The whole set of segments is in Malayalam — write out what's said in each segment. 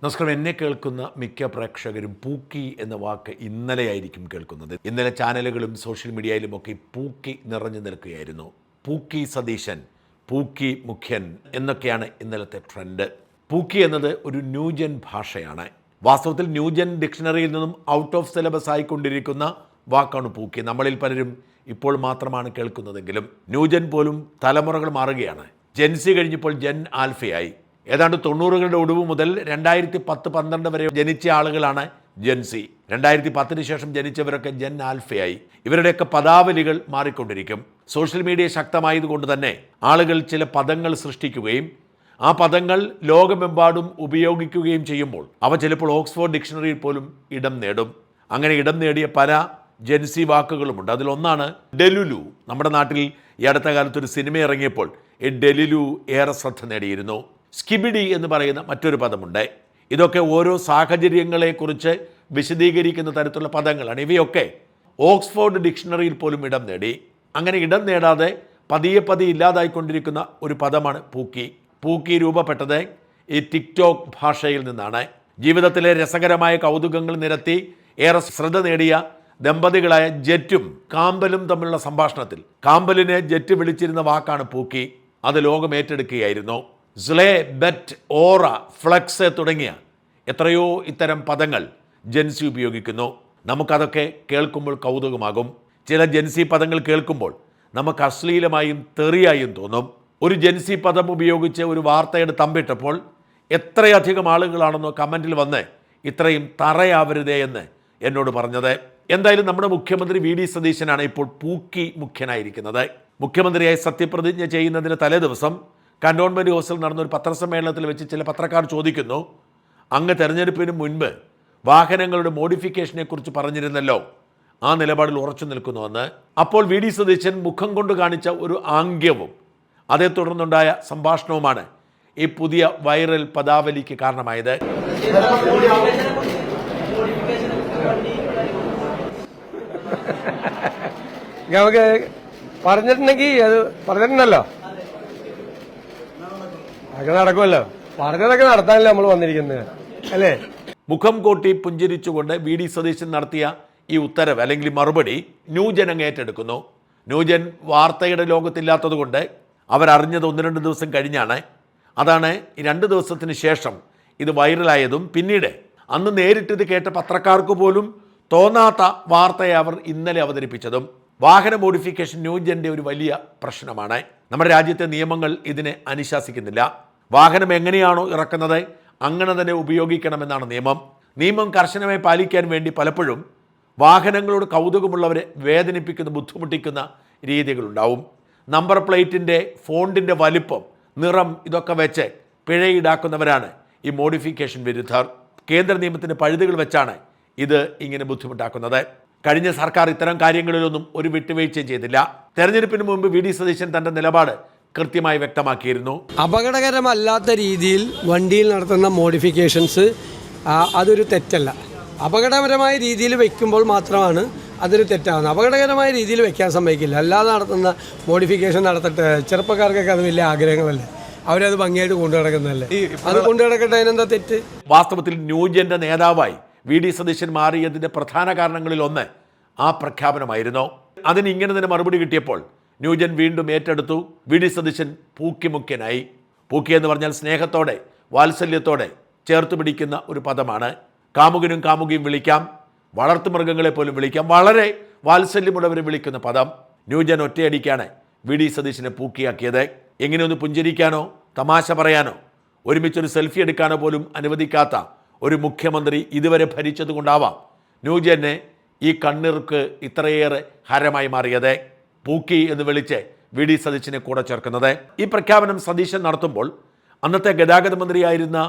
നമസ്കാരം. എന്നെ കേൾക്കുന്ന മിക്ക പ്രേക്ഷകരും പൂക്കി എന്ന വാക്ക് ഇന്നലെയായിരിക്കും കേൾക്കുന്നത്. ഇന്നലെ ചാനലുകളും സോഷ്യൽ മീഡിയയിലുമൊക്കെ പൂക്കി നിറഞ്ഞു നിൽക്കുകയായിരുന്നു. പൂക്കി സതീശൻ, പൂക്കി മുഖ്യൻ എന്നൊക്കെയാണ് ഇന്നലത്തെ ട്രെൻഡ്. പൂക്കി എന്നത് ഒരു ന്യൂജൻ ഭാഷയാണ്. വാസ്തവത്തിൽ ന്യൂജൻ ഡിക്ഷണറിയിൽ നിന്നും ഔട്ട് ഓഫ് സിലബസ് ആയിക്കൊണ്ടിരിക്കുന്ന വാക്കാണ് പൂക്കി. നമ്മളിൽ പലരും ഇപ്പോൾ മാത്രമാണ് കേൾക്കുന്നതെങ്കിലും ന്യൂജൻ പോലും തലമുറകൾ മാറുകയാണ്. ജെൻസി കഴിഞ്ഞപ്പോൾ ജെൻ ആൽഫയായി. ഏതാണ്ട് 90കളുടെ ഒടുവ് മുതൽ 2010-12 വരെ ജനിച്ച ആളുകളാണ് ജെൻസി. 2010 ശേഷം ജനിച്ചവരൊക്കെ ജെൻ ആൽഫയായി. ഇവരുടെയൊക്കെ പദാവലികൾ മാറിക്കൊണ്ടിരിക്കും. സോഷ്യൽ മീഡിയ ശക്തമായതുകൊണ്ട് തന്നെ ആളുകൾ ചില പദങ്ങൾ സൃഷ്ടിക്കുകയും ആ പദങ്ങൾ ലോകമെമ്പാടും ഉപയോഗിക്കുകയും ചെയ്യുമ്പോൾ അവ ചിലപ്പോൾ ഓക്സ്ഫോർഡ് ഡിക്ഷണറിയിൽ പോലും ഇടം നേടും. അങ്ങനെ ഇടം നേടിയ പല ജെൻസി വാക്കുകളുമുണ്ട്. അതിലൊന്നാണ് ഡെലുലു. നമ്മുടെ നാട്ടിൽ ഈ അടുത്ത കാലത്തൊരു സിനിമ ഇറങ്ങിയപ്പോൾ ഈ ഡെലുലു ഏറെ ശ്രദ്ധ നേടിയിരുന്നു. സ്കിബിഡി എന്ന് പറയുന്ന മറ്റൊരു പദമുണ്ട്. ഇതൊക്കെ ഓരോ സാഹചര്യങ്ങളെക്കുറിച്ച് വിശദീകരിക്കുന്ന തരത്തിലുള്ള പദങ്ങളാണ്. ഇവയൊക്കെ ഓക്സ്ഫോർഡ് ഡിക്ഷണറിയിൽ പോലും ഇടം നേടി. അങ്ങനെ ഇടം നേടാതെ പതിയെ ഇല്ലാതായിക്കൊണ്ടിരിക്കുന്ന ഒരു പദമാണ് പൂക്കി. പൂക്കി രൂപപ്പെട്ടത് ഈ ടിക്ടോക്ക് ഭാഷയിൽ നിന്നാണ്. ജീവിതത്തിലെ രസകരമായ കൗതുകങ്ങൾ നിരത്തി ഏറെ ശ്രദ്ധ നേടിയ ദമ്പതികളായ ജെറ്റും കാമ്പലും തമ്മിലുള്ള സംഭാഷണത്തിൽ കാമ്പലിനെ ജെറ്റ് വിളിച്ചിരുന്ന വാക്കാണ് പൂക്കി. അത് ലോകം ഏറ്റെടുക്കുകയായിരുന്നു. സ്ലേ, ബെറ്റ്, ഓറ, ഫ്ലക്സ് തുടങ്ങിയ എത്രയോ ഇത്തരം പദങ്ങൾ ജെൻസി ഉപയോഗിക്കുന്നു. നമുക്കതൊക്കെ കേൾക്കുമ്പോൾ കൗതുകമാകും. ചില ജെൻസി പദങ്ങൾ കേൾക്കുമ്പോൾ നമുക്ക് അശ്ലീലമായും തെറിയായും തോന്നും. ഒരു ജെൻസി പദം ഉപയോഗിച്ച് ഒരു വാർത്തയുടെ തമ്പിട്ടപ്പോൾ എത്രയധികം ആളുകളാണെന്നോ കമൻറ്റിൽ വന്ന് ഇത്രയും തറയാവരുതേ എന്ന് എന്നോട് പറഞ്ഞത്. എന്തായാലും നമ്മുടെ മുഖ്യമന്ത്രി വി ഡി സതീശനാണ് ഇപ്പോൾ പൂക്കി മുഖ്യനായിരിക്കുന്നത്. മുഖ്യമന്ത്രിയായി സത്യപ്രതിജ്ഞ ചെയ്യുന്നതിന് തലേദിവസം കന്റോൺമെൻറ്റ് ഹൗസിൽ നടന്നൊരു പത്രസമ്മേളനത്തിൽ വെച്ച് ചില പത്രക്കാർ ചോദിക്കുന്നു, അങ്ങ് തെരഞ്ഞെടുപ്പിന് മുൻപ് വാഹനങ്ങളുടെ മോഡിഫിക്കേഷനെ കുറിച്ച് പറഞ്ഞിരുന്നല്ലോ, ആ നിലപാടിൽ ഉറച്ചു നിൽക്കുന്നുവെന്ന്. അപ്പോൾ വി ഡി സതീശൻ മുഖം കൊണ്ട് കാണിച്ച ഒരു ആംഗ്യവും അതേ തുടർന്നുണ്ടായ സംഭാഷണവുമാണ് ഈ പുതിയ വൈറൽ പദാവലിക്ക് കാരണമായത്. നമുക്ക് പറഞ്ഞിട്ടുണ്ടെങ്കിൽ അത് പറഞ്ഞിട്ടുണ്ടല്ലോ, അതൊക്കെ നടക്കുമല്ലോ. പറഞ്ഞതൊക്കെ നടത്താനല്ലേ നമ്മൾ വന്നിരിക്കുന്നത്, അല്ലേ? മുഖം കോട്ടി പുഞ്ചിരിച്ചുകൊണ്ട് വി ഡി സതീശൻ നടത്തിയ ഈ ഉത്തരവ് അല്ലെങ്കിൽ മറുപടി ന്യൂജൻ അങ്ങ് ഏറ്റെടുക്കുന്നു. ന്യൂജൻ വാർത്തയുടെ ലോകത്തില്ലാത്തത് കൊണ്ട് അവരറിഞ്ഞത് 1-2 ദിവസം കഴിഞ്ഞാണ്. അതാണ് ഈ 2 ദിവസത്തിന് ശേഷം ഇത് വൈറലായതും പിന്നീട് അന്ന് നേരിട്ടിത് കേട്ട പത്രക്കാർക്ക് പോലും തോന്നാത്ത വാർത്തയെ അവർ ഇന്നലെ അവതരിപ്പിച്ചതും. വാഹന മോഡിഫിക്കേഷൻ ന്യൂജൻ്റെ ഒരു വലിയ പ്രശ്നമാണ്. നമ്മുടെ രാജ്യത്തെ നിയമങ്ങൾ ഇതിനെ അനുശാസിക്കുന്നില്ല. വാഹനം എങ്ങനെയാണോ ഇറക്കുന്നത് അങ്ങനെ തന്നെ ഉപയോഗിക്കണമെന്നാണ് നിയമം കർശനമായി പാലിക്കാൻ വേണ്ടി പലപ്പോഴും വാഹനങ്ങളോട് കൗതുകമുള്ളവരെ വേദനിപ്പിക്കുന്ന, ബുദ്ധിമുട്ടിക്കുന്ന രീതികളുണ്ടാവും. നമ്പർ പ്ലേറ്റിൻ്റെ ഫോണ്ടിൻ്റെ വലിപ്പം, നിറം ഇതൊക്കെ വെച്ച് പിഴ ഈടാക്കുന്നവരാണ് ഈ മോഡിഫിക്കേഷൻ വിരുദ്ധർ. കേന്ദ്ര നിയമത്തിൻ്റെ പഴുതുകൾ വെച്ചാണ് ഇത് ഇങ്ങനെ ബുദ്ധിമുട്ടാക്കുന്നത്. കഴിഞ്ഞ സർക്കാർ ഇത്തരം കാര്യങ്ങളിലൊന്നും ഒരു വിട്ടുവീഴ്ചയും ചെയ്തില്ല. തെരഞ്ഞെടുപ്പിന് മുമ്പ് വി ഡി സതീശൻ തൻ്റെ നിലപാട് കൃത്യമായി വ്യക്തമാക്കിയിരുന്നു. അപകടകരമല്ലാത്ത രീതിയിൽ വണ്ടിയിൽ നടത്തുന്ന മോഡിഫിക്കേഷൻസ് അതൊരു തെറ്റല്ല. അപകടകരമായ രീതിയിൽ വയ്ക്കുമ്പോൾ മാത്രമാണ് അതൊരു തെറ്റാകുന്നത്. അപകടകരമായ രീതിയിൽ വെക്കാൻ സമ്മതിക്കില്ല. അല്ലാതെ നടത്തുന്ന മോഡിഫിക്കേഷൻ നടത്തട്ടെ. ചെറുപ്പക്കാർക്കൊക്കെ അത് വലിയ ആഗ്രഹങ്ങളല്ലേ, അവരത് ഭംഗിയായിട്ട് കൊണ്ടു നടക്കുന്നതല്ലേ, അത് കൊണ്ടു നടക്കട്ടെ. അതിനെന്താ തെറ്റ്? വാസ്തവത്തിൽ ന്യൂജൻ്റെ നേതാവായി വി ഡി സതീശൻ മാറിയതിൻ്റെ പ്രധാന കാരണങ്ങളിലൊന്ന് ആ പ്രഖ്യാപനമായിരുന്നു. അതിന് ഇങ്ങനെ തന്നെ മറുപടി കിട്ടിയപ്പോൾ ന്യൂജൻ വീണ്ടും ഏറ്റെടുത്തു. വി ഡി സതീശൻ പൂക്കി മുഖ്യനായി. പൂക്കി എന്ന് പറഞ്ഞാൽ സ്നേഹത്തോടെ, വാത്സല്യത്തോടെ ചേർത്ത് പിടിക്കുന്ന ഒരു പദമാണ്. കാമുകനും കാമുകിയും വിളിക്കാം, വളർത്തുമൃഗങ്ങളെ പോലും വിളിക്കാം, വളരെ വാത്സല്യമുള്ളവരെ വിളിക്കുന്ന പദം. ന്യൂജൻ ഒറ്റയടിക്കാണ് വി ഡി സതീശനെ പൂക്കിയാക്കിയത്. എങ്ങനെയൊന്ന് പുഞ്ചിരിക്കാനോ തമാശ പറയാനോ ഒരുമിച്ചൊരു സെൽഫി എടുക്കാനോ പോലും അനുവദിക്കാത്ത ഒരു മുഖ്യമന്ത്രി ഇതുവരെ ഭരിച്ചതുകൊണ്ടാവാം ന്യൂജനെ ഈ കണ്ണിറുക്ക് ഇത്രയേറെ ഹരമായി മാറിയത്. പൂക്കി എന്ന് വിളിച്ച് വി ഡി സതീശനെ കൂടെ ചേർക്കുന്നത്. ഈ പ്രഖ്യാപനം സതീശൻ നടത്തുമ്പോൾ അന്നത്തെ ഗതാഗത മന്ത്രിയായിരുന്ന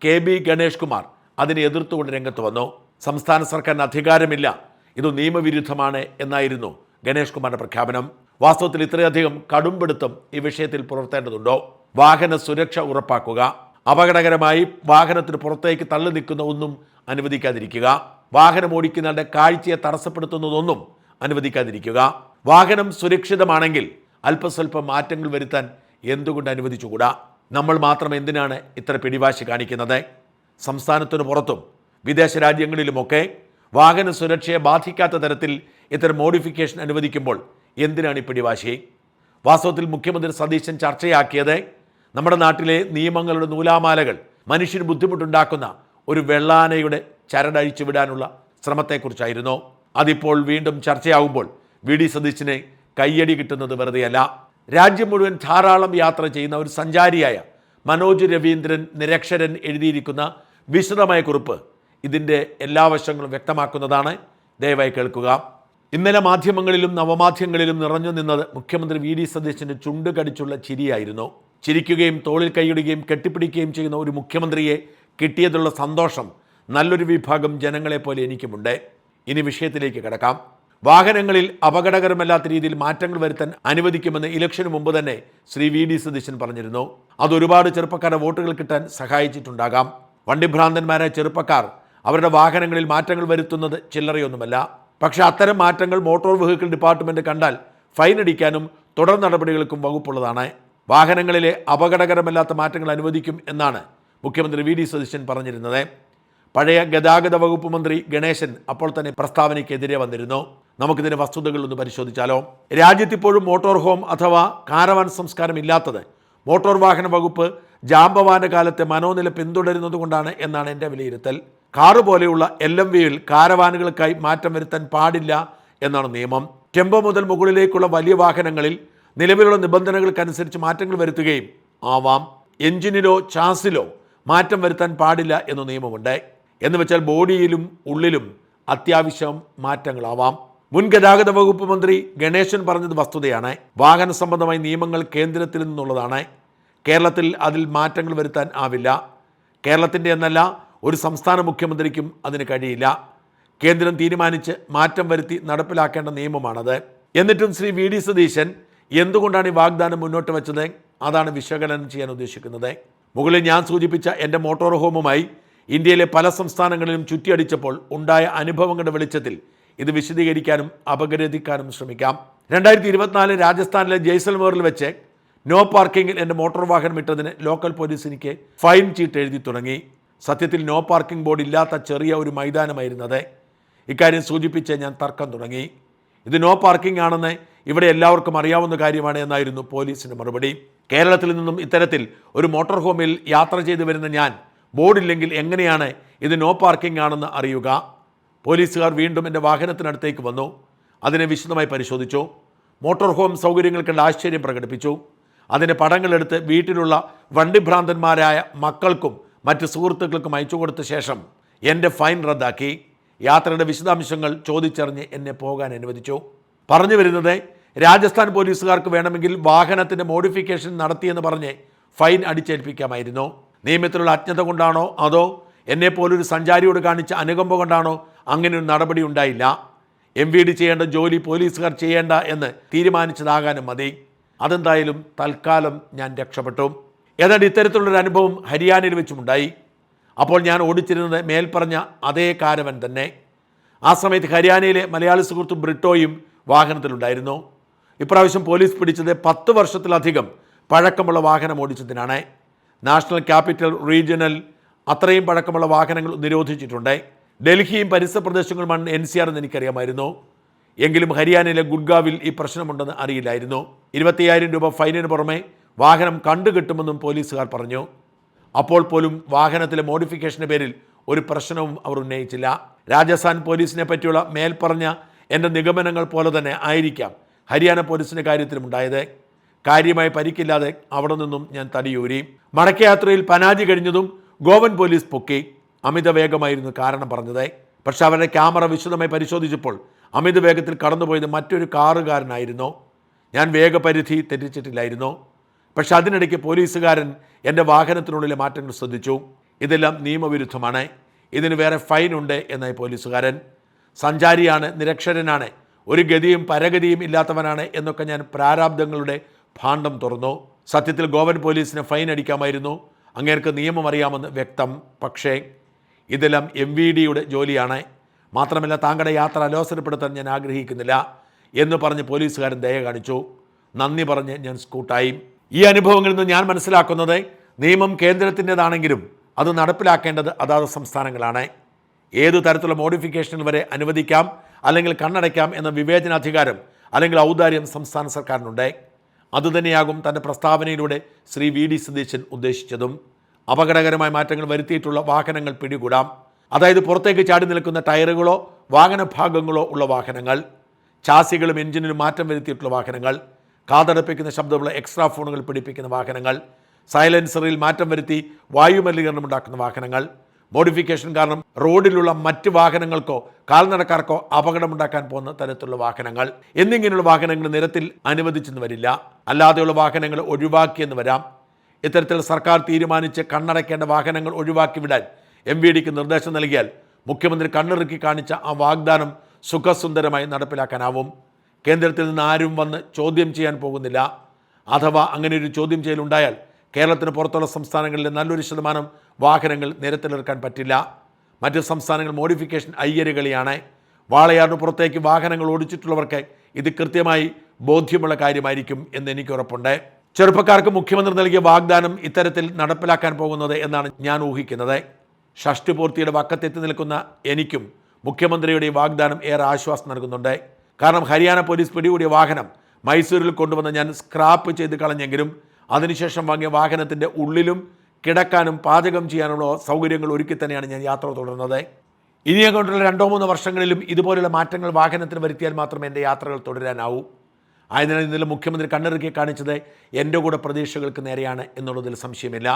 കെ ബി ഗണേഷ് കുമാർ അതിനെ എതിർത്തുകൊണ്ട് രംഗത്ത് വന്നു. സംസ്ഥാന സർക്കാരിന് അധികാരമില്ല, ഇത് നിയമവിരുദ്ധമാണ് എന്നായിരുന്നു ഗണേഷ് കുമാറിൻ്റെ പ്രഖ്യാപനം. വാസ്തവത്തിൽ ഇത്രയധികം കടുംപിടുത്തം ഈ വിഷയത്തിൽ പുലർത്തേണ്ടതുണ്ടോ? വാഹന സുരക്ഷ ഉറപ്പാക്കുക, അപകടകരമായി വാഹനത്തിന് പുറത്തേക്ക് തള്ളി നിൽക്കുന്ന ഒന്നും അനുവദിക്കാതിരിക്കുക, വാഹനം ഓടിക്കുന്നവരുടെ കാഴ്ചയെ തടസ്സപ്പെടുത്തുന്നതൊന്നും അനുവദിക്കാതിരിക്കുക. വാഹനം സുരക്ഷിതമാണെങ്കിൽ അല്പസ്വല്പം മാറ്റങ്ങൾ വരുത്താൻ എന്തുകൊണ്ട് അനുവദിച്ചുകൂടാ? നമ്മൾ മാത്രം എന്തിനാണ് ഇത്ര പിടിവാശി കാണിക്കുന്നത്? സംസ്ഥാനത്തിനു പുറത്തും വിദേശ രാജ്യങ്ങളിലുമൊക്കെ വാഹന സുരക്ഷയെ ബാധിക്കാത്ത തരത്തിൽ ഇത്തരം മോഡിഫിക്കേഷൻ അനുവദിക്കുമ്പോൾ എന്തിനാണ് ഈ പിടിവാശി? വാസ്തവത്തിൽ മുഖ്യമന്ത്രി സതീശൻ ചർച്ചയാക്കിയത് നമ്മുടെ നാട്ടിലെ നിയമങ്ങളുടെ നൂലാമാലകൾ മനുഷ്യന് ബുദ്ധിമുട്ടുണ്ടാക്കുന്ന ഒരു വെള്ളാനയുടെ ചരടഴിച്ചു വിടാനുള്ള ശ്രമത്തെക്കുറിച്ചായിരുന്നു. അതിപ്പോൾ വീണ്ടും ചർച്ചയാകുമ്പോൾ വി.ഡി. സതീശന് കയ്യടി കിട്ടുന്നത് വെറുതെയല്ല. രാജ്യം മുഴുവൻ ധാരാളം യാത്ര ചെയ്യുന്ന ഒരു സഞ്ചാരിയായ മനോജ് രവീന്ദ്രൻ നിരക്ഷരൻ എഴുതിയിരിക്കുന്ന വിശദമായ കുറിപ്പ് ഇതിൻ്റെ എല്ലാ വശങ്ങളും വ്യക്തമാക്കുന്നതാണ്. ദയവായി കേൾക്കുക. ഇന്നലെ മാധ്യമങ്ങളിലും നവമാധ്യമങ്ങളിലും നിറഞ്ഞു നിന്നത് മുഖ്യമന്ത്രി വി.ഡി. സതീശൻ്റെ ചുണ്ട് കടിച്ചുള്ള ചിരിയായിരുന്നു. ചിരിക്കുകയും തോളിൽ കൈയിടുകയും കെട്ടിപ്പിടിക്കുകയും ചെയ്യുന്ന ഒരു മുഖ്യമന്ത്രിയെ കിട്ടിയതുള്ള സന്തോഷം നല്ലൊരു വിഭാഗം ജനങ്ങളെപ്പോലെ എനിക്കുമുണ്ട്. ഇനി വിഷയത്തിലേക്ക് കിടക്കാം. വാഹനങ്ങളിൽ അപകടകരമല്ലാത്ത രീതിയിൽ മാറ്റങ്ങൾ വരുത്താൻ അനുവദിക്കുമെന്ന് ഇലക്ഷന് മുമ്പ് തന്നെ ശ്രീ വി.ഡി. സതീശൻ പറഞ്ഞിരുന്നു. അത് ഒരുപാട് ചെറുപ്പക്കാരുടെ വോട്ടുകൾ കിട്ടാൻ സഹായിച്ചിട്ടുണ്ടാകാം. വണ്ടിഭ്രാന്തന്മാരായ ചെറുപ്പക്കാർ അവരുടെ വാഹനങ്ങളിൽ മാറ്റങ്ങൾ വരുത്തുന്നത് ചില്ലറയൊന്നുമല്ല. പക്ഷേ അത്തരം മാറ്റങ്ങൾ മോട്ടോർ വെഹിക്കിൾ ഡിപ്പാർട്ട്മെൻറ്റ് കണ്ടാൽ ഫൈൻ അടിക്കാനും തുടർ നടപടികൾക്കും വകുപ്പുള്ളതാണ്. വാഹനങ്ങളിലെ അപകടകരമല്ലാത്ത മാറ്റങ്ങൾ അനുവദിക്കും എന്നാണ് മുഖ്യമന്ത്രി വി.ഡി. സതീശൻ പറഞ്ഞിരുന്നത്. പഴയ ഗതാഗത വകുപ്പ് മന്ത്രി ഗണേശൻ അപ്പോൾ തന്നെ പ്രസ്താവനയ്ക്കെതിരെ വന്നിരുന്നു. നമുക്കിതിൻ്റെ വസ്തുതകൾ ഒന്ന് പരിശോധിച്ചാലോ? രാജ്യത്തിപ്പോഴും മോട്ടോർ ഹോം അഥവാ കാരവാൻ സംസ്കാരം ഇല്ലാത്തത് മോട്ടോർ വാഹന വകുപ്പ് ജാംബവാന്റെ കാലത്തെ മനോനില പിന്തുടരുന്നത് കൊണ്ടാണ് എന്നാണ് എൻ്റെ വിലയിരുത്തൽ. കാറ് പോലെയുള്ള LMVയിൽ കാരവാനുകൾക്കായി മാറ്റം വരുത്താൻ പാടില്ല എന്നാണ് നിയമം. ടെമ്പോ മുതൽ മുകളിലേക്കുള്ള വലിയ വാഹനങ്ങളിൽ നിലവിലുള്ള നിബന്ധനകൾക്കനുസരിച്ച് മാറ്റങ്ങൾ വരുത്തുകയും ആവാം. എഞ്ചിനിലോ ചാസിലോ മാറ്റം വരുത്താൻ പാടില്ല എന്ന നിയമമുണ്ട്. എന്ന് വെച്ചാൽ ബോഡിയിലും ഉള്ളിലും അത്യാവശ്യം മാറ്റങ്ങളാവാം. മുൻ ഗതാഗത വകുപ്പ് മന്ത്രി ഗണേശൻ പറഞ്ഞത് വസ്തുതയാണ്. വാഹന സംബന്ധമായ നിയമങ്ങൾ കേന്ദ്രത്തിൽ നിന്നുള്ളതാണ്. കേരളത്തിൽ അതിൽ മാറ്റങ്ങൾ വരുത്താൻ ആവില്ല. കേരളത്തിൻ്റെ എന്നല്ല, ഒരു സംസ്ഥാന മുഖ്യമന്ത്രിക്കും അതിന് കഴിയില്ല. കേന്ദ്രം തീരുമാനിച്ച് മാറ്റം വരുത്തി നടപ്പിലാക്കേണ്ട നിയമമാണത്. എന്നിട്ടും ശ്രീ വി.ഡി. സതീശൻ എന്തുകൊണ്ടാണ് ഈ വാഗ്ദാനം മുന്നോട്ട് വെച്ചത്? അതാണ് വിശകലനം ചെയ്യാൻ ഉദ്ദേശിക്കുന്നത്. മുകളിൽ ഞാൻ സൂചിപ്പിച്ച എൻ്റെ മോട്ടോർ ഹോമുമായി ഇന്ത്യയിലെ പല സംസ്ഥാനങ്ങളിലും ചുറ്റിയടിച്ചപ്പോൾ ഉണ്ടായ അനുഭവങ്ങളുടെ വെളിച്ചത്തിൽ ഇത് വിശദീകരിക്കാനും അപഗ്രഥിക്കാനും ശ്രമിക്കാം. 2024 രാജസ്ഥാനിലെ ജയ്സൽമേറിൽ വെച്ച് നോ പാർക്കിങ്ങിൽ എൻ്റെ മോട്ടോർ വാഹനം ഇട്ടതിന് ലോക്കൽ പോലീസ് എനിക്ക് ഫൈൻ ചീട്ട് എഴുതി തുടങ്ങി. സത്യത്തിൽ നോ പാർക്കിംഗ് ബോർഡ് ഇല്ലാത്ത ചെറിയ ഒരു മൈതാനമായിരുന്നത്. ഇക്കാര്യം സൂചിപ്പിച്ച് ഞാൻ തർക്കം തുടങ്ങി. ഇത് നോ പാർക്കിംഗ് ആണെന്ന് ഇവിടെ എല്ലാവർക്കും അറിയാവുന്ന കാര്യമാണ് എന്നായിരുന്നു പോലീസിൻ്റെ മറുപടി. കേരളത്തിൽ നിന്നും ഇത്തരത്തിൽ ഒരു മോട്ടോർ ഹോമിൽ യാത്ര ചെയ്തു വരുന്ന ഞാൻ ബോർഡില്ലെങ്കിൽ എങ്ങനെയാണ് ഇത് നോ പാർക്കിംഗ് ആണെന്ന് അറിയുക? പോലീസുകാർ വീണ്ടും എൻ്റെ വാഹനത്തിനടുത്തേക്ക് വന്നു. അതിനെ വിശദമായി പരിശോധിച്ചു. മോട്ടോർ ഹോം സൗകര്യങ്ങൾ കണ്ട് ആശ്ചര്യം പ്രകടിപ്പിച്ചു. അതിൻ്റെ പടങ്ങളെടുത്ത് വീട്ടിലുള്ള വണ്ടിഭ്രാന്തന്മാരായ മക്കൾക്കും മറ്റ് സുഹൃത്തുക്കൾക്കും അയച്ചു കൊടുത്ത ശേഷം എൻ്റെ ഫൈൻ റദ്ദാക്കി. യാത്രയുടെ വിശദാംശങ്ങൾ ചോദിച്ചറിഞ്ഞ് എന്നെ പോകാൻ അനുവദിച്ചു. പറഞ്ഞു വരുന്നത്, രാജസ്ഥാൻ പോലീസുകാർക്ക് വേണമെങ്കിൽ വാഹനത്തിൻ്റെ മോഡിഫിക്കേഷൻ നടത്തിയെന്ന് പറഞ്ഞ് ഫൈൻ അടിച്ചേൽപ്പിക്കാമായിരുന്നു. നിയമത്തിലുള്ള അജ്ഞത കൊണ്ടാണോ അതോ എന്നെപ്പോലൊരു സഞ്ചാരിയോട് കാണിച്ച അനുകമ്പ കൊണ്ടാണോ അങ്ങനെ ഒരു നടപടി ഉണ്ടായില്ല. MVD ചെയ്യേണ്ട ജോലി പോലീസുകാർ ചെയ്യേണ്ട എന്ന് തീരുമാനിച്ചതാകാനും മതി. അതെന്തായാലും തൽക്കാലം ഞാൻ രക്ഷപ്പെട്ടു. ഏതാണ്ട് ഇത്തരത്തിലുള്ളൊരു അനുഭവം ഹരിയാനയിൽ വെച്ചുമുണ്ടായി. അപ്പോൾ ഞാൻ ഓടിച്ചിരുന്നത് മേൽപ്പറഞ്ഞ അതേ കാരവൻ തന്നെ. ആ സമയത്ത് ഹരിയാനയിലെ മലയാളി സുഹൃത്ത് ബ്രിട്ടോയും വാഹനത്തിലുണ്ടായിരുന്നു. ഇപ്രാവശ്യം പോലീസ് പിടിച്ചത് 10 വർഷത്തിലധികം പഴക്കമുള്ള വാഹനം ഓടിച്ചതിനാണ്. നാഷണൽ ക്യാപിറ്റൽ റീജിയണൽ അത്രയും പഴക്കമുള്ള വാഹനങ്ങൾ നിരോധിച്ചിട്ടുണ്ട്. ഡൽഹിയും പരിസര പ്രദേശങ്ങളുമാണ് NCR എന്ന് എനിക്കറിയാമായിരുന്നു. എങ്കിലും ഹരിയാനയിലെ ഗുഡ്ഗാവിൽ ഈ പ്രശ്നമുണ്ടെന്ന് അറിയില്ലായിരുന്നു. 25,000 രൂപ ഫൈനിന് പുറമെ വാഹനം കണ്ടുകിട്ടുമെന്നും പോലീസുകാർ പറഞ്ഞു. അപ്പോൾ പോലും വാഹനത്തിലെ മോഡിഫിക്കേഷൻ്റെ പേരിൽ ഒരു പ്രശ്നവും അവർ ഉന്നയിച്ചില്ല. രാജസ്ഥാൻ പോലീസിനെ പറ്റിയുള്ള മേൽപ്പറഞ്ഞ എൻ്റെ നിഗമനങ്ങൾ പോലെ തന്നെ ആയിരിക്കാം ഹരിയാന പോലീസിൻ്റെ കാര്യത്തിലും ഉണ്ടായത്. കാര്യമായി പരിക്കില്ലാതെ അവിടെ നിന്നും ഞാൻ തടിയൂരി. മടക്കയാത്രയിൽ പനാജി കഴിഞ്ഞതും ഗോവൻ പോലീസ് പൊക്കി. അമിത വേഗമായിരുന്നു കാരണം പറഞ്ഞത്. പക്ഷെ അവരുടെ ക്യാമറ വിശദമായി പരിശോധിച്ചപ്പോൾ അമിത വേഗത്തിൽ കടന്നുപോയത് മറ്റൊരു കാറുകാരനായിരുന്നു. ഞാൻ വേഗപരിധി തെറ്റിച്ചിട്ടില്ലായിരുന്നു. പക്ഷെ അതിനിടയ്ക്ക് പോലീസുകാരൻ എൻ്റെ വാഹനത്തിനുള്ളിലെ മാറ്റങ്ങൾ ശ്രദ്ധിച്ചു. ഇതെല്ലാം നിയമവിരുദ്ധമാണ്, ഇതിന് വേറെ ഫൈനുണ്ട് എന്നായി പോലീസുകാരൻ. സഞ്ചാരിയാണ്, നിരക്ഷരനാണ്, ഒരു ഗതിയും പരഗതിയും ഇല്ലാത്തവനാണ് എന്നൊക്കെ ഞാൻ പ്രാരാബ്ദങ്ങളുടെ ഭാണ്ഡം തുറന്നു. സത്യത്തിൽ ഗോവൻ പോലീസിന് ഫൈൻ അടിക്കാമായിരുന്നു, അങ്ങേർക്ക് നിയമം അറിയാമെന്ന് വ്യക്തം. പക്ഷേ ഇതെല്ലാം MVDയുടെ ജോലിയാണ്. മാത്രമല്ല താങ്കളുടെ യാത്ര അലോസരപ്പെടുത്താൻ ഞാൻ ആഗ്രഹിക്കുന്നില്ല എന്ന് പറഞ്ഞ് പോലീസുകാരൻ ദയ കാണിച്ചു. നന്ദി പറഞ്ഞ് ഞാൻ സ്കൂട്ടായി. ഈ അനുഭവങ്ങളിൽ നിന്ന് ഞാൻ മനസ്സിലാക്കുന്നത് നിയമം കേന്ദ്രത്തിൻ്റെതാണെങ്കിലും അത് നടപ്പിലാക്കേണ്ടത് അതാത് സംസ്ഥാനങ്ങളാണ്. ഏതു തരത്തിലുള്ള മോഡിഫിക്കേഷനുകൾ വരെ അനുവദിക്കാം അല്ലെങ്കിൽ കണ്ണടയ്ക്കാം എന്ന വിവേചനാധികാരം അല്ലെങ്കിൽ ഔദാര്യം സംസ്ഥാന സർക്കാരിനുണ്ട്. അതുതന്നെയാകും തൻ്റെ പ്രസ്താവനയിലൂടെ ശ്രീ വി.ഡി. സതീശൻ ഉദ്ദേശിച്ചതും. അപകടകരമായ മാറ്റങ്ങൾ വരുത്തിയിട്ടുള്ള വാഹനങ്ങൾ പിടികൂടാം. അതായത് പുറത്തേക്ക് ചാടി നിൽക്കുന്ന ടയറുകളോ വാഹനഭാഗങ്ങളോ ഉള്ള വാഹനങ്ങൾ, ചാസികളും എഞ്ചിനിലും മാറ്റം വരുത്തിയിട്ടുള്ള വാഹനങ്ങൾ, കാതടപ്പിക്കുന്ന ശബ്ദമുള്ള എക്സ്ട്രാ ഫോണുകൾ പിടിപ്പിക്കുന്ന വാഹനങ്ങൾ, സൈലൻസറിൽ മാറ്റം വരുത്തി വായുമലിനീകരണം ഉണ്ടാക്കുന്ന വാഹനങ്ങൾ, മോഡിഫിക്കേഷൻ കാരണം റോഡിലുള്ള മറ്റ് വാഹനങ്ങൾക്കോ കാൽനടക്കാർക്കോ അപകടമുണ്ടാക്കാൻ പോകുന്ന തരത്തിലുള്ള വാഹനങ്ങൾ എന്നിങ്ങനെയുള്ള വാഹനങ്ങൾ നിരത്തിൽ അനുവദിച്ചെന്ന് വരില്ല. അല്ലാതെയുള്ള വാഹനങ്ങൾ ഒഴിവാക്കിയെന്ന് വരാം. ഇത്തരത്തിൽ സർക്കാർ തീരുമാനിച്ച് കണ്ണടയ്ക്കേണ്ട വാഹനങ്ങൾ ഒഴിവാക്കി വിടാൻ MVDക്ക് നിർദ്ദേശം നൽകിയാൽ മുഖ്യമന്ത്രി കണ്ണിറുക്കി കാണിച്ച ആ വാഗ്ദാനം സുഖസുന്ദരമായി നടപ്പിലാക്കാനാവും. കേന്ദ്രത്തിൽ നിന്ന് ആരും വന്ന് ചോദ്യം ചെയ്യാൻ പോകുന്നില്ല. അഥവാ അങ്ങനെ ഒരു ചോദ്യം ചെയ്യലുണ്ടായാൽ കേരളത്തിന് പുറത്തുള്ള സംസ്ഥാനങ്ങളിലെ നല്ലൊരു ശതമാനം വാഹനങ്ങൾ നിരത്തിലിറക്കാൻ പറ്റില്ല. മറ്റ് സംസ്ഥാനങ്ങൾ മോഡിഫിക്കേഷൻ അയ്യരുകളിയാണ്. വാളയാറിന് പുറത്തേക്ക് വാഹനങ്ങൾ ഓടിച്ചിട്ടുള്ളവർക്ക് ഇത് കൃത്യമായി ബോധ്യമുള്ള കാര്യമായിരിക്കും എന്ന് എനിക്ക് ഉറപ്പുണ്ട്. ചെറുപ്പക്കാർക്ക് മുഖ്യമന്ത്രി നൽകിയ വാഗ്ദാനം ഇത്തരത്തിൽ നടപ്പിലാക്കാൻ പോകുന്നത് എന്നാണ് ഞാൻ ഊഹിക്കുന്നത്. ഷഷ്ടിപൂർത്തിയുടെ വക്കത്തെത്തി നിൽക്കുന്ന എനിക്കും മുഖ്യമന്ത്രിയുടെ ഈ വാഗ്ദാനം ഏറെ ആശ്വാസം നൽകുന്നുണ്ട്. കാരണം ഹരിയാന പോലീസ് പിടികൂടിയ വാഹനം മൈസൂരിൽ കൊണ്ടുവന്ന് ഞാൻ സ്ക്രാപ്പ് ചെയ്ത് കളഞ്ഞെങ്കിലും അതിനുശേഷം വാങ്ങിയ വാഹനത്തിൻ്റെ ഉള്ളിലും കിടക്കാനും പാചകം ചെയ്യാനുള്ള സൗകര്യങ്ങൾ ഒരുക്കി തന്നെയാണ് ഞാൻ യാത്ര തുടർന്നത്. ഇനി അങ്ങോട്ടുള്ള 2-3 വർഷങ്ങളിലും ഇതുപോലുള്ള മാറ്റങ്ങൾ വാഹനത്തിന് വരുത്തിയാൽ മാത്രമേ എൻ്റെ യാത്രകൾ തുടരാനാവൂ. ആയതിനാൽ ഇന്നലെ മുഖ്യമന്ത്രി കണ്ണിറുക്കി കാണിച്ചത് എൻ്റെ കൂടെ പ്രതീക്ഷകൾക്ക് നേരെയാണ് എന്നുള്ളതിൽ സംശയമില്ല.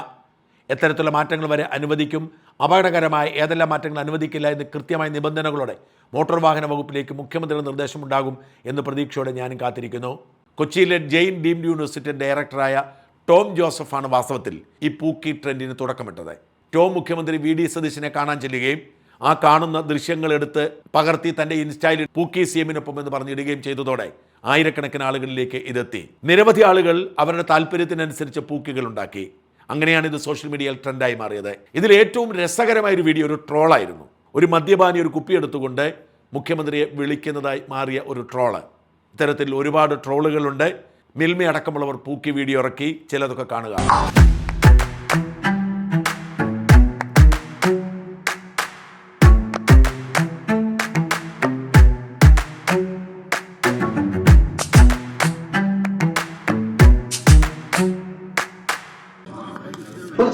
എത്തരത്തിലുള്ള മാറ്റങ്ങൾ വരെ അനുവദിക്കും, അപകടകരമായ ഏതെല്ലാം മാറ്റങ്ങൾ അനുവദിക്കില്ല എന്ന് കൃത്യമായ നിബന്ധനകളോടെ മോട്ടോർ വാഹന വകുപ്പിലേക്ക് മുഖ്യമന്ത്രിയുടെ നിർദ്ദേശമുണ്ടാകും എന്ന് പ്രതീക്ഷയോടെ ഞാനും കാത്തിരിക്കുന്നു. കൊച്ചിയിലെ ജെയിൻ ഡീംഡ് യൂണിവേഴ്സിറ്റി ഡയറക്ടറായ ടോം ജോസഫാണ് വാസ്തവത്തിൽ ഈ പൂക്കി ട്രെൻഡിന് തുടക്കമിട്ടത്. ടോം മുഖ്യമന്ത്രി വി.ഡി. സതീശനെ കാണാൻ ചെല്ലുകയും ആ കാണുന്ന ദൃശ്യങ്ങളെടുത്ത് പകർത്തി തൻ്റെ ഇൻസ്റ്റയിൽ പൂക്കി CM-നൊപ്പം എന്ന് പറഞ്ഞിടുകയും ചെയ്തതോടെ ആയിരക്കണക്കിന് ആളുകളിലേക്ക് ഇതെത്തി. നിരവധി ആളുകൾ അവരുടെ താല്പര്യത്തിനനുസരിച്ച് പൂക്കികൾ ഉണ്ടാക്കി. അങ്ങനെയാണ് ഇത് സോഷ്യൽ മീഡിയയിൽ ട്രെൻഡായി മാറിയത്. ഇതിൽ ഏറ്റവും രസകരമായൊരു വീഡിയോ ഒരു ട്രോളായിരുന്നു. ഒരു മദ്യപാനി ഒരു കുപ്പി എടുത്തുകൊണ്ട് മുഖ്യമന്ത്രിയെ വിളിക്കുന്നതായി മാറിയ ഒരു ട്രോള്. ഇത്തരത്തിൽ ഒരുപാട് ട്രോളുകളുണ്ട്. മിൽമ അടക്കമുള്ളവർ പൂക്കി വീഡിയോ ഇറക്കി. ചിലതൊക്കെ കാണുക.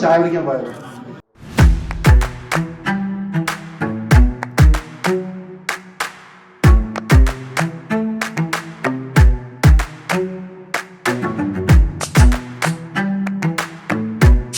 ചായ കുടിക്കാൻ പോയത്